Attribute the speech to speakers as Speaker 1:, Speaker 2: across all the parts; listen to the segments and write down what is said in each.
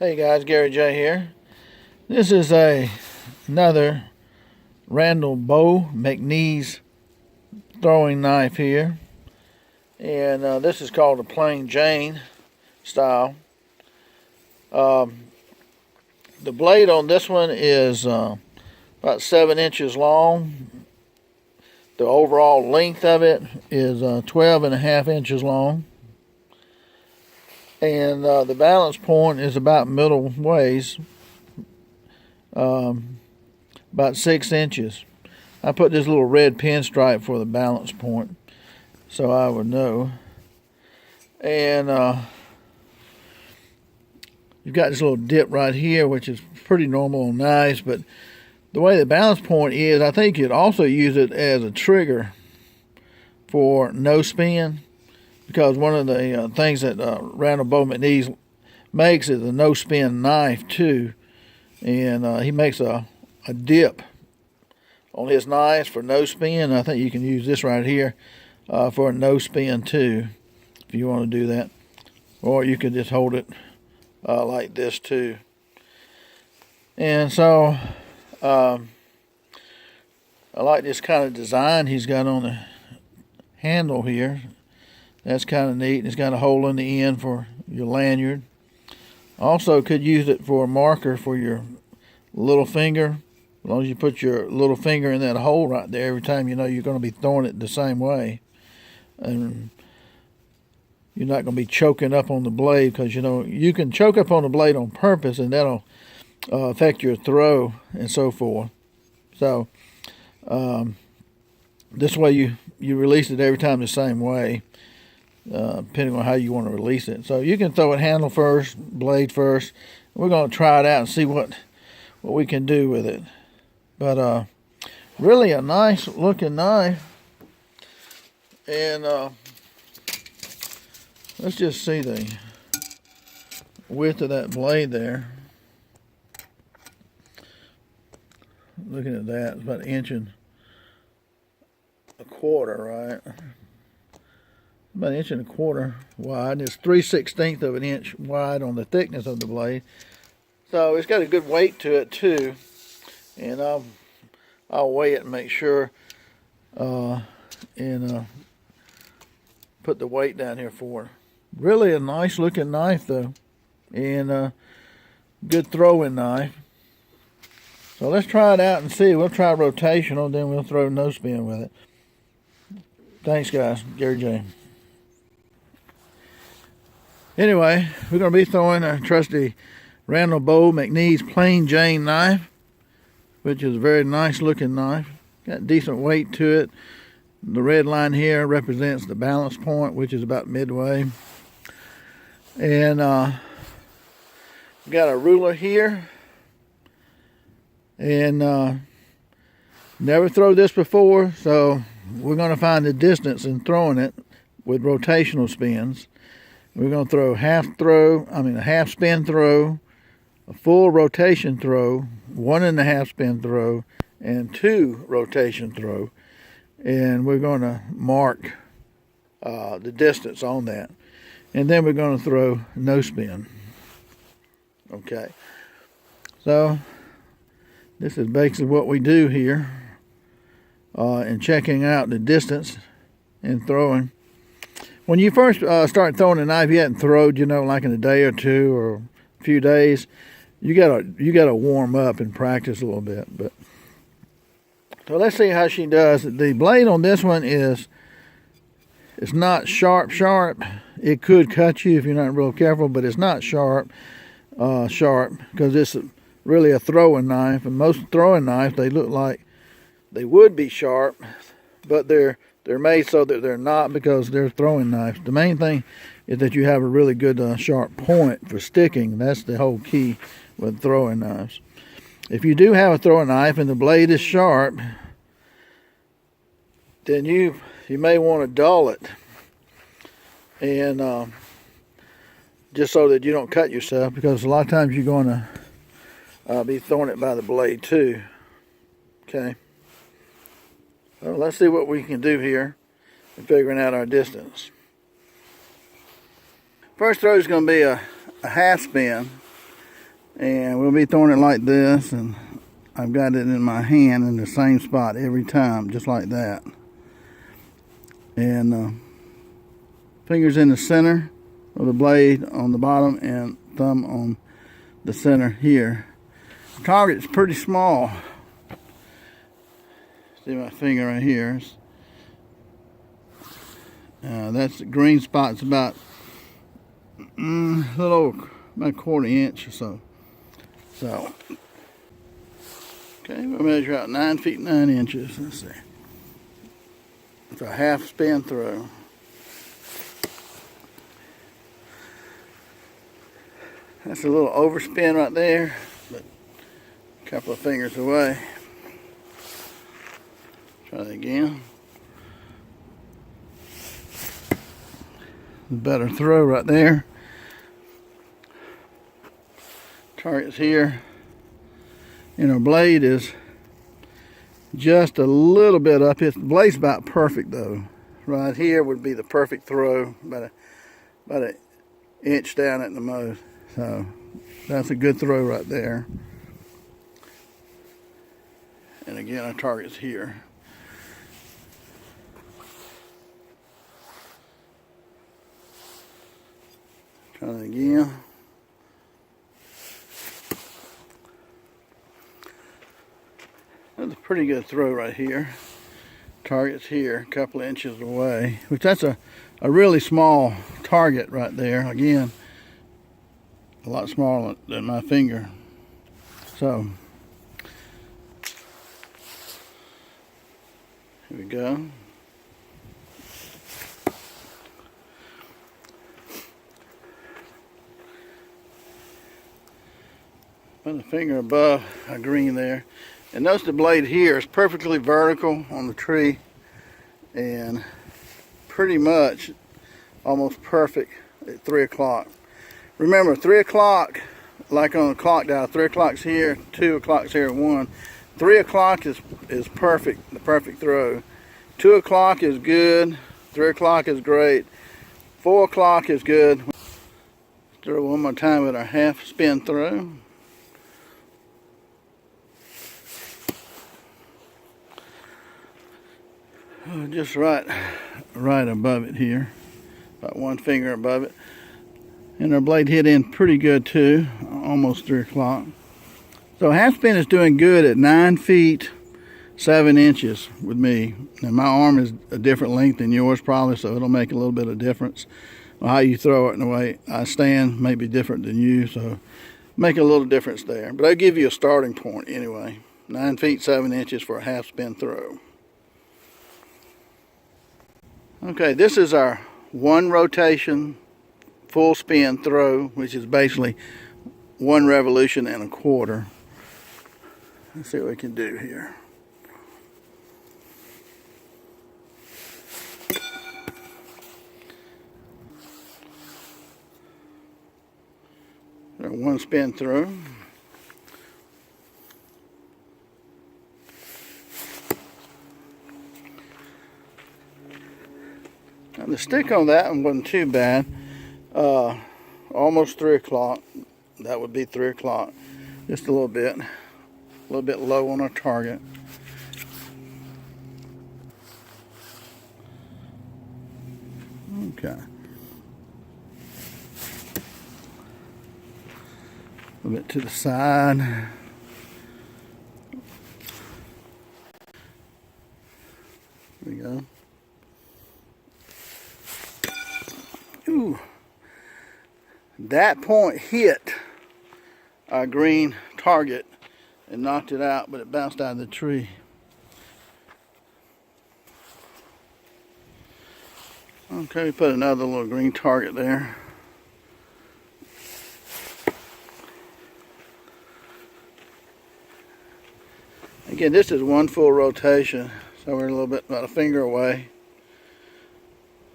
Speaker 1: Hey guys, Gary J here. This is another Randall bow McNees throwing knife here, and this is called a plain Jane style. The blade on this one is about 7 inches long. The overall length of it is 12.5 inches long. And the balance point is about middle ways, about 6 inches. I put this little red pinstripe for the balance point, so I would know. And you've got this little dip right here, which is pretty normal on knives, but the way the balance point is, I think you'd also use it as a trigger for no spin. Because one of the things that Randall Bow McNees makes is a no-spin knife too, and he makes a dip on his knives for no spin. I think you can use this right here for a no spin too, if you want to do that, or you could just hold it like this too. And so I like this kind of design he's got on the handle here. That's kind of neat. It's got a hole in the end for your lanyard. Also could use it for a marker for your little finger. As long as you put your little finger in that hole right there, every time you know you're going to be throwing it the same way. And you're not going to be choking up on the blade, because you know you can choke up on the blade on purpose, and that'll affect your throw and so forth. So this way you release it every time the same way. Depending on how you want to release it. So you can throw it handle first, blade first. We're going to try it out and see what we can do with it. But really a nice looking knife. And let's just see the width of that blade there. Looking at that, it's about 1.25 inches, right? About 1.25 inches wide, and it's 3/16 of an inch wide on the thickness of the blade. So it's got a good weight to it too, and I'll weigh it and make sure, and put the weight down here for it. Really a nice looking knife though, and good throwing knife. So let's try it out and see. We'll try rotational, then we'll throw no spin with it. Thanks guys, Gary J. Anyway, we're going to be throwing a trusty Randall Bow McNees plain Jane knife, which is a very nice looking knife. Got decent weight to it. The red line here represents the balance point, which is about midway. And we got a ruler here. And never thrown this before, so we're going to find the distance in throwing it with rotational spins. We're going to throw a half spin throw, a full rotation throw, 1.5 spin throw, and 2 rotation throw. And we're going to mark the distance on that. And then we're going to throw no spin. Okay. So this is basically what we do here in checking out the distance and throwing. When you first start throwing a knife, you hadn't throwed, like in a day or two or a few days, you gotta warm up and practice a little bit. But so let's see how she does. The blade on this one it's not sharp. It could cut you if you're not real careful, but it's not sharp because it's really a throwing knife. And most throwing knives, they look like they would be sharp, but they're made so that they're not, because they're throwing knives. The main thing is that you have a really good sharp point for sticking. That's the whole key with throwing knives. If you do have a throwing knife and the blade is sharp, then you may want to dull it, and just so that you don't cut yourself, because a lot of times you're going to be throwing it by the blade too. Okay. Well, let's see what we can do here in figuring out our distance. First throw is going to be a half spin. And we'll be throwing it like this, and I've got it in my hand in the same spot every time, just like that. And fingers in the center of the blade on the bottom and thumb on the center here. The target's pretty small. See my finger right here. That's the green spot's about a little over about 1/4 inch or so. So, okay, we'll measure out 9 feet 9 inches. Let's see. It's a half spin throw. That's a little overspin right there, but a couple of fingers away. Try that again. Better throw right there. Target's here. And our blade is just a little bit up. The blade's about perfect though. Right here would be the perfect throw, about an inch down at the most. So that's a good throw right there. And again, our target's here. Try that again. That's a pretty good throw right here. Target's here, a couple of inches away, which that's a really small target right there. Again, a lot smaller than my finger. So, here we go. Put a finger above a green there. And notice the blade here is perfectly vertical on the tree and pretty much almost perfect at 3 o'clock. Remember, 3 o'clock, like on the clock dial, 3 o'clock's here, 2 o'clock's here at 1. 3 o'clock is perfect, the perfect throw. 2 o'clock is good, 3 o'clock is great, 4 o'clock is good. Throw one more time with our half spin throw. Just right above it here, about 1 finger above it. And our blade hit in pretty good too, almost 3 o'clock. So half spin is doing good at 9 feet 7 inches with me. Now my arm is a different length than yours probably, so it'll make a little bit of difference. How you throw it and the way I stand may be different than you, so make a little difference there. But I'll give you a starting point anyway. 9 feet 7 inches for a half spin throw. Okay, this is our 1 rotation full spin throw, which is basically 1 revolution and a quarter. Let's see what we can do here. So 1 spin throw. Now the stick on that one wasn't too bad. Almost 3 o'clock. That would be 3 o'clock. Just a little bit low on our target. Okay. A little bit to the side. There we go. Ooh. That point hit our green target and knocked it out, but it bounced out of the tree. Okay, we put another little green target there. Again, this is 1 full rotation, so we're a little bit about a finger away.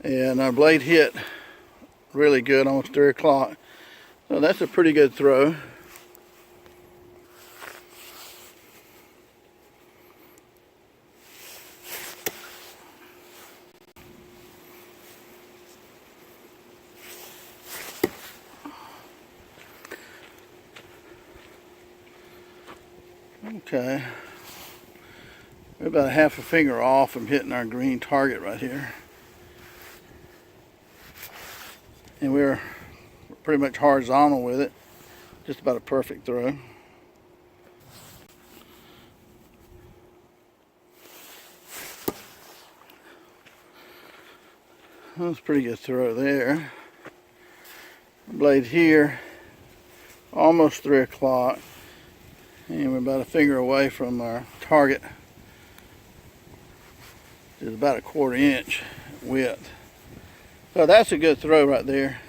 Speaker 1: And our blade hit really good, almost 3 o'clock. So that's a pretty good throw. Okay. We're about a half a finger off from hitting our green target right here. And we're pretty much horizontal with it. Just about a perfect throw. That's a pretty good throw there. Blade here, almost 3 o'clock. And we're about a finger away from our target. It's about a 1/4 inch width. So that's a good throw right there.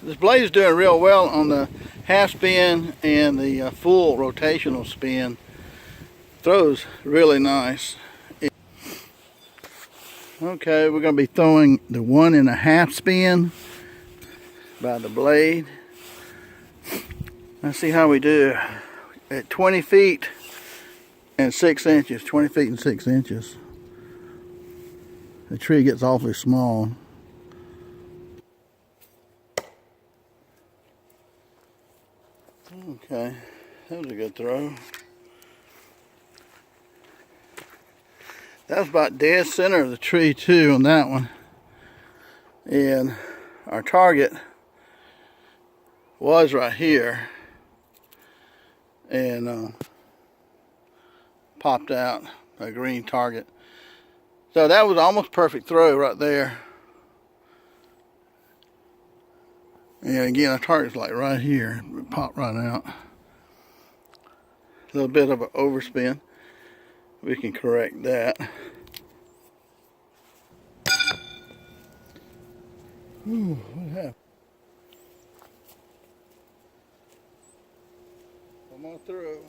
Speaker 1: This blade is doing real well on the half spin and the full rotational spin. Throws really nice. Okay, we're going to be throwing the 1.5 spin by the blade. Let's see how we do at 20 feet and 6 inches. 20 feet and 6 inches. The tree gets awfully small. Okay, that was a good throw. That was about dead center of the tree too on that one. And our target was right here. And popped out a green target. So that was almost perfect throw right there. And again, our target's like right here. It popped right out. A little bit of an overspin. We can correct that. Ooh, what happened? One more throw.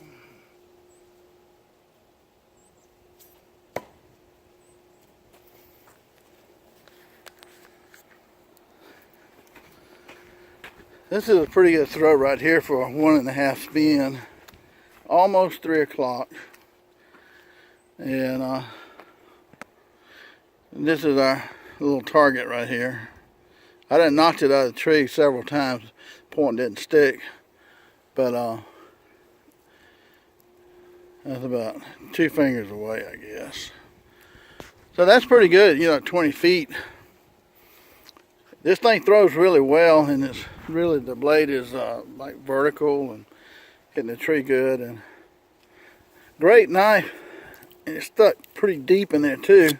Speaker 1: This is a pretty good throw right here for a 1.5 spin. Almost 3 o'clock. And this is our little target right here. I done knocked it out of the tree several times. The point didn't stick. But that's about 2 fingers away, I guess. So that's pretty good, you know, 20 feet. This thing throws really well, and it's really, the blade is like vertical and hitting the tree good. And great knife. And it stuck pretty deep in there too. That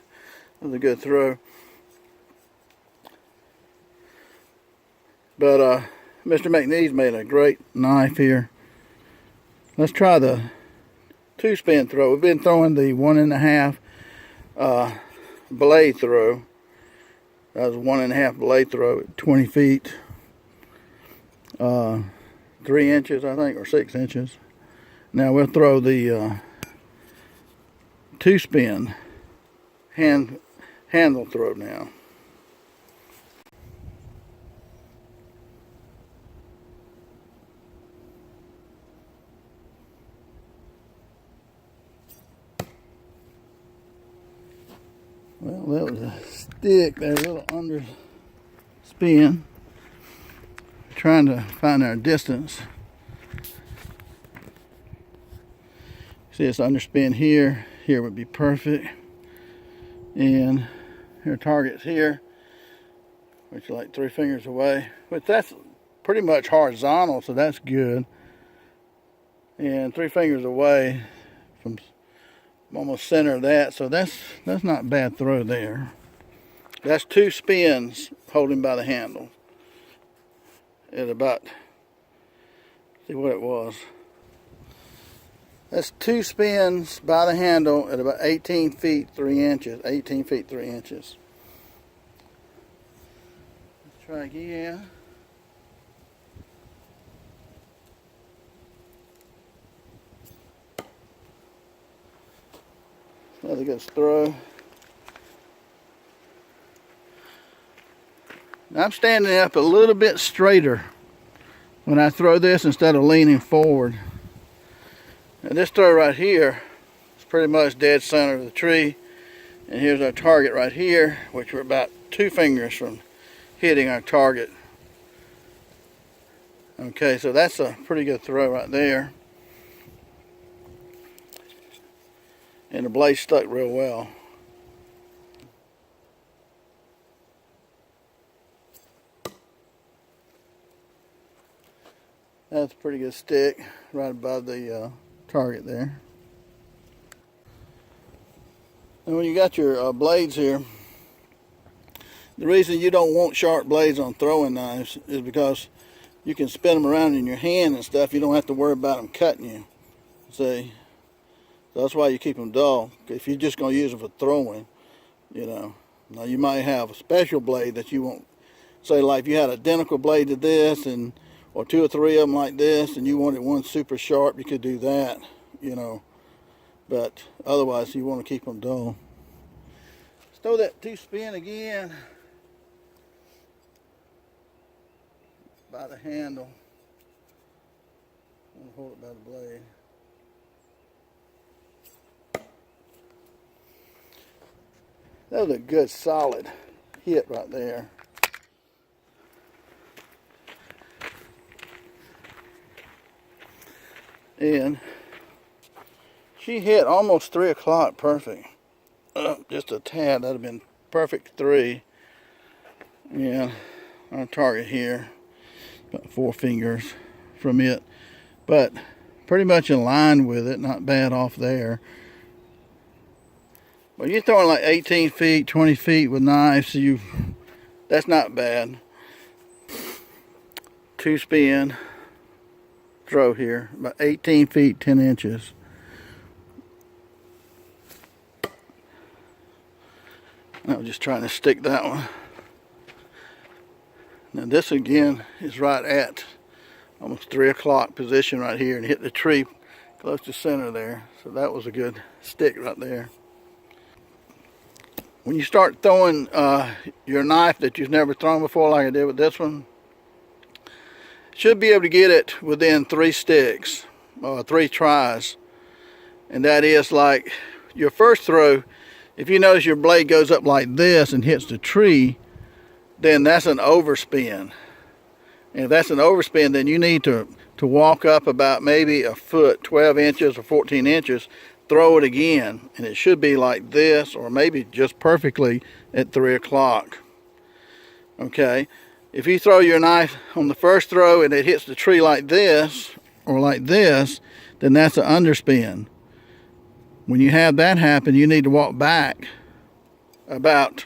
Speaker 1: was a good throw. But Mr. McNees made a great knife here. Let's try the 2-spin throw. We've been throwing the 1.5 blade throw. That was a 1.5 blade throw at 20 feet. 3 inches, I think, or 6 inches. Now we'll throw the 2-spin handle throw now. Well, that was a stick there, a little under spin. Trying to find our distance. See, it's underspin here. Here would be perfect. And our target's here, which is like 3 fingers away. But that's pretty much horizontal, so that's good. And 3 fingers away from almost center of that, so that's not a bad throw there. That's 2 spins holding by the handle. At about, see what it was. That's 2 spins by the handle at about 18 feet 3 inches. 18 feet 3 inches. Let's try again. Another good throw. Now I'm standing up a little bit straighter when I throw this instead of leaning forward. And this throw right here is pretty much dead center of the tree. And here's our target right here, which we're about 2 fingers from hitting our target. Okay, so that's a pretty good throw right there. and the blade stuck real well. That's a pretty good stick right above the target there. And when you got your blades here, the reason you don't want sharp blades on throwing knives is because you can spin them around in your hand and stuff. You don't have to worry about them cutting you. See? So that's why you keep them dull. If you're just going to use them for throwing, you know. Now you might have a special blade that you want. Say like if you had an identical blade to this, and or 2 or 3 of them like this, and you wanted one super sharp, you could do that, you know. But otherwise you want to keep them dull. Let's throw that 2-spin again by the handle. I'm going to hold it by the blade. That was a good solid hit right there. And she hit almost 3 o'clock perfect. Just a tad, that'd have been perfect 3. Yeah, our target here, about 4 fingers from it. But pretty much in line with it, not bad off there. But you're throwing like 18 feet, 20 feet with knives, so that's not bad. 2-spin throw here, about 18 feet, 10 inches. I was just trying to stick that one. Now this again is right at almost 3 o'clock position right here, and hit the tree close to center there. So that was a good stick right there. When you start throwing your knife that you've never thrown before, like I did with this one, should be able to get it within 3 sticks, 3 tries. And that is like your first throw, if you notice your blade goes up like this and hits the tree, then that's an overspin. And if that's an overspin, then you need to walk up about maybe a foot, 12 inches or 14 inches, throw it again, and it should be like this, or maybe just perfectly at 3 o'clock. Okay, if you throw your knife on the first throw and it hits the tree like this or like this, then that's an underspin. When you have that happen, you need to walk back about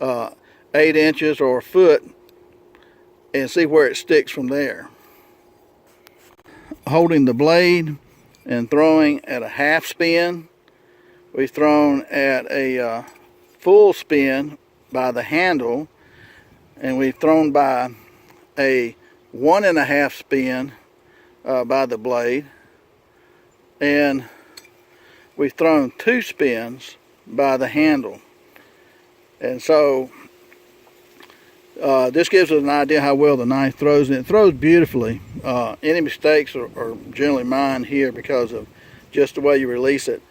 Speaker 1: 8 inches or a foot and see where it sticks from there. Holding the blade and throwing at a half spin. We've thrown at a full spin by the handle, and we've thrown by a 1.5 spin by the blade, and we've thrown 2 spins by the handle. And so this gives us an idea how well the knife throws, and it throws beautifully. Any mistakes are generally mine here because of just the way you release it.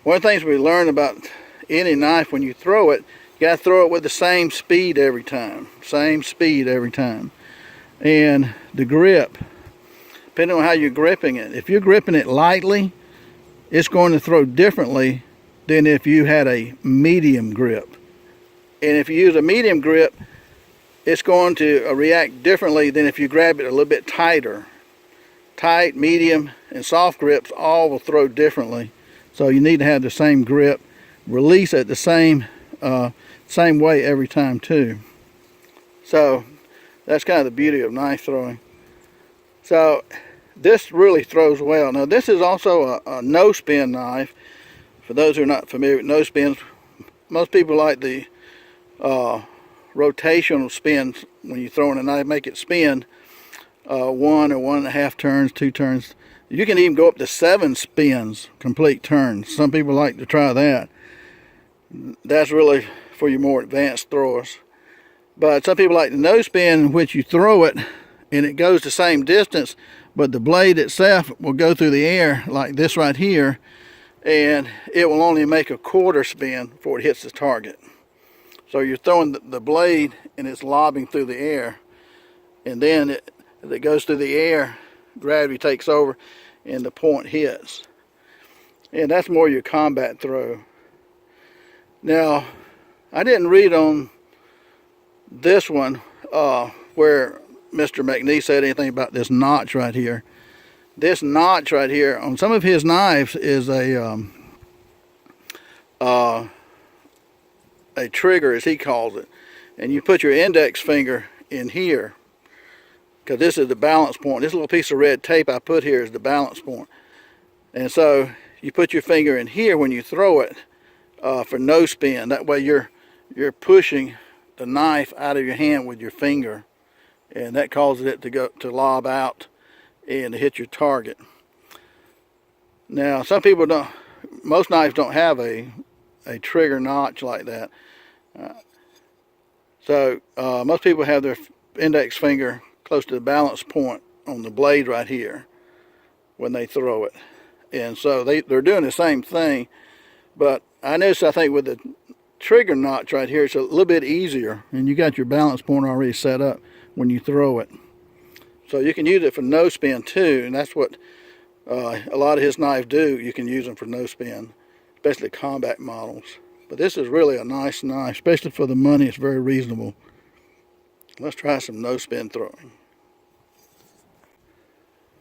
Speaker 1: One of the things we learn about any knife, when you throw it, you got to throw it with the same speed every time. Same speed every time. And the grip, depending on how you're gripping it, if you're gripping it lightly, it's going to throw differently than if you had a medium grip. And if you use a medium grip, it's going to react differently than if you grab it a little bit tighter. Tight, medium, and soft grips all will throw differently. So you need to have the same grip. Release it the same way every time too. So that's kind of the beauty of knife throwing. So this really throws well. Now this is also a no-spin knife. For those who are not familiar with no-spins, most people like the rotational spins. When you throw in a knife, make it spin 1 or 1.5 turns, 2 turns. You can even go up to 7 spins, complete turns. Some people like to try that. That's really for your more advanced throwers. But some people like the no spin, in which you throw it and it goes the same distance, but the blade itself will go through the air like this right here, and it will only make a 1/4 spin before it hits the target. So you're throwing the blade and it's lobbing through the air, and then as it goes through the air, gravity takes over and the point hits. And that's more your combat throw. Now, I didn't read on this one where Mr. McNees said anything about this notch right here. This notch right here on some of his knives is a trigger, as he calls it. And you put your index finger in here, because this is the balance point. This little piece of red tape I put here is the balance point. And so you put your finger in here when you throw it for no spin. That way you're pushing the knife out of your hand with your finger, and that causes it to lob out and to hit your target. Now, some people don't. Most knives don't have a trigger notch like that. So most people have their index finger close to the balance point on the blade right here when they throw it. And so they're doing the same thing, but I noticed, I think with the trigger notch right here, it's a little bit easier, and you got your balance point already set up when you throw it. So you can use it for no spin too, and that's what a lot of his knives do. You can use them for no spin, especially combat models. But this is really a nice knife, especially for the money. It's very reasonable. Let's try some no spin throwing.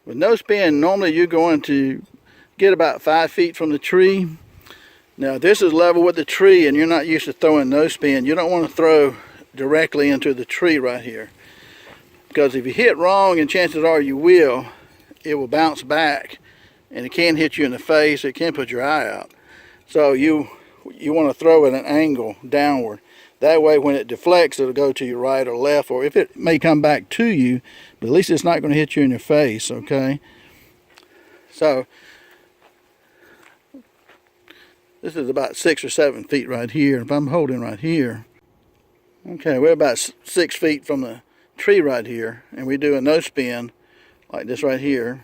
Speaker 1: With no spin, normally you're going to get about 5 feet from the tree. Now this is level with the tree, and you're not used to throwing no spin. You don't want to throw directly into the tree right here, because if you hit wrong, and chances are you will, it will bounce back, and it can hit you in the face. It can put your eye out. So you want to throw at an angle downward. That way when it deflects, it'll go to your right or left, or if it may come back to you, but at least it's not going to hit you in your face, okay? So this is about 6 or 7 feet right here. If I'm holding right here, okay, we're about 6 feet from the tree right here, and we do a no spin like this right here.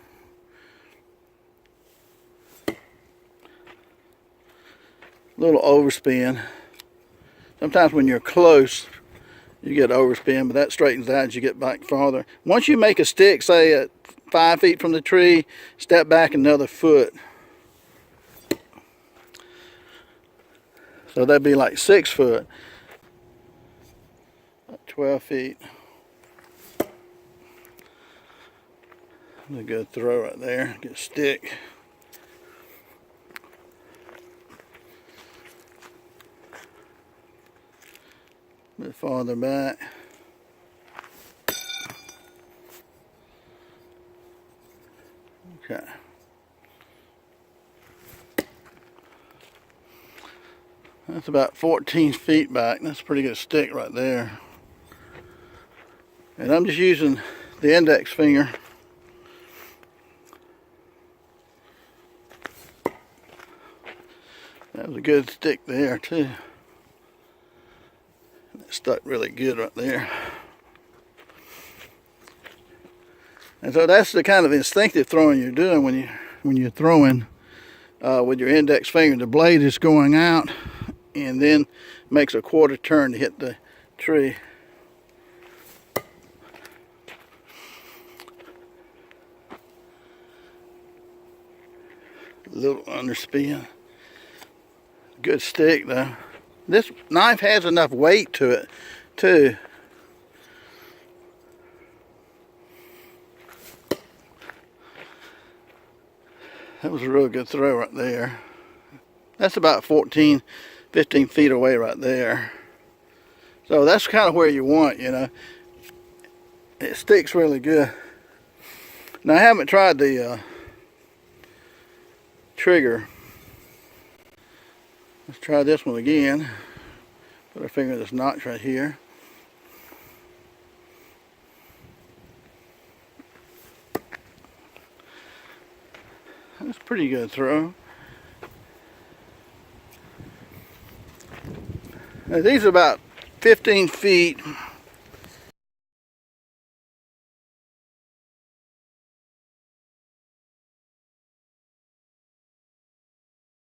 Speaker 1: Little overspin. Sometimes when you're close, you get overspin, but that straightens out as you get back farther. Once you make a stick, say at 5 feet from the tree, step back another foot. So that'd be like 6 foot. 12 feet. A good throw right there. Get a stick. A bit farther back. Okay. That's about 14 feet back. That's a pretty good stick right there. And I'm just using the index finger. That was a good stick there too. It stuck really good right there. And so that's the kind of instinctive throwing you're doing when you're throwing with your index finger. The blade is going out and then makes a quarter turn to hit the tree. A little underspin. Good stick though. This knife has enough weight to it too. That was a real good throw right there. That's about 14, 15 feet away right there. So that's kind of where you want, you know. It sticks really good. Now I haven't tried the trigger. Let's try this one again. Put our finger in this notch right here. That's a pretty good throw. Now these are about 15 feet